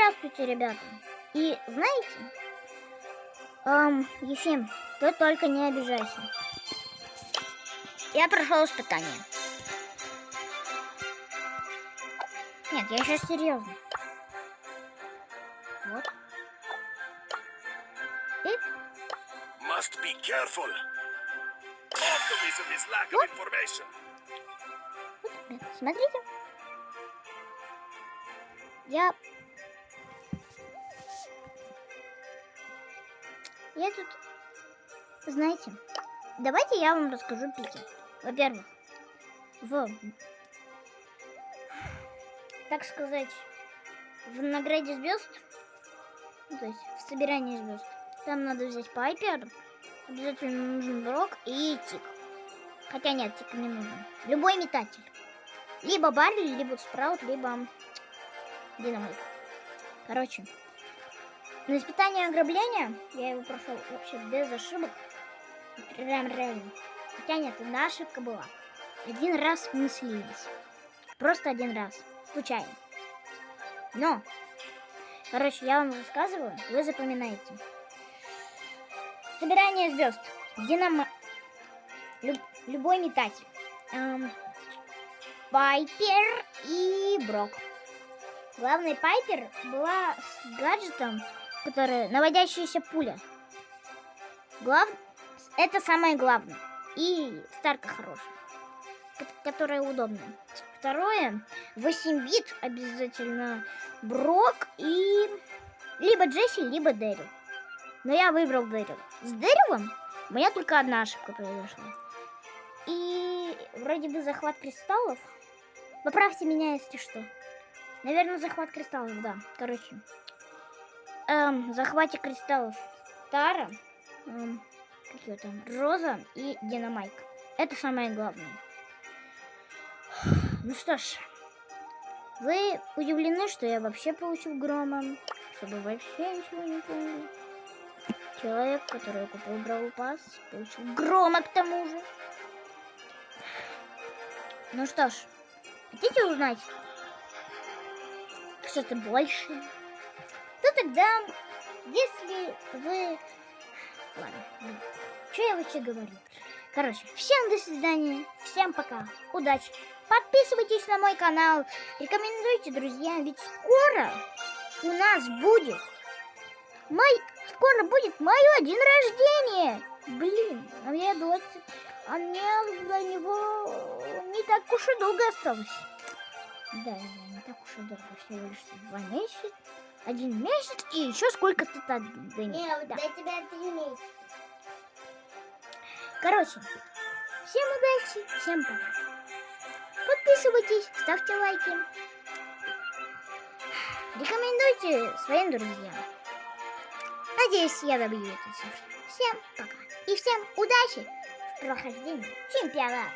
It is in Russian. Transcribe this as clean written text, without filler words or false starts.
Здравствуйте, ребята. И знаете, Ефим, ты только не обижайся. Я прошел испытание. Нет, я сейчас серьезно. Вот. И Must be careful. Optimism is lack of information. вот, смотрите. Я тут, знаете, давайте я вам расскажу Питер. Во-первых, так сказать, в награде звезд, то есть в собирании звезд, там надо взять Пайпер, обязательно нужен Брок и Тик. Хотя нет, Тик не нужен. Любой метатель. Либо Барли, либо Спраут, либо Динамайт. Короче, на испытание ограбления я его прошел вообще без ошибок. Прям реально. Хотя нет, одна ошибка была. Один раз мы слились. Просто один раз. Случайно. Но, короче, я вам рассказываю, вы запоминаете. Собирание звезд. Любой метатель. Пайпер и Брок. Главный Пайпер была с гаджетом, который наводящаяся пуля. Это самое главное. И старка хорошая, которая удобная. Второе, 8 бит обязательно Брок и либо Джесси, либо Дэрил. Но я выбрал Дэрил. С Дэрилом у меня только одна ошибка произошла. И вроде бы захват кристаллов. Поправьте меня, если что. Наверное, захват кристаллов, да. Короче. Захвате кристаллов Тара, какие там, Роза и Динамайк. Это самое главное. Ну что ж, вы удивлены, что я вообще получил Грома? Чтобы вообще ничего не поняли. Человек, который купил Бравл Пасс, получил Грома к тому же. Ну что ж, хотите узнать что-то больше? То тогда, если вы... Ладно, что я вообще говорю? Короче, всем до свидания, всем пока, удачи. Подписывайтесь на мой канал, рекомендуйте друзьям, ведь скоро у нас будет мое день рождения. Блин, а мне 20, а мне до него не так уж и долго осталось. Да, не так уж и долго, всего лишь 2 месяца, 1 месяц и еще сколько-то до Нет, да. для тебя 3 месяца. Короче, всем удачи, всем пока. Подписывайтесь, ставьте лайки. Рекомендуйте своим друзьям. Надеюсь, я добью это. Всем пока. И всем удачи в прохождении чемпионата.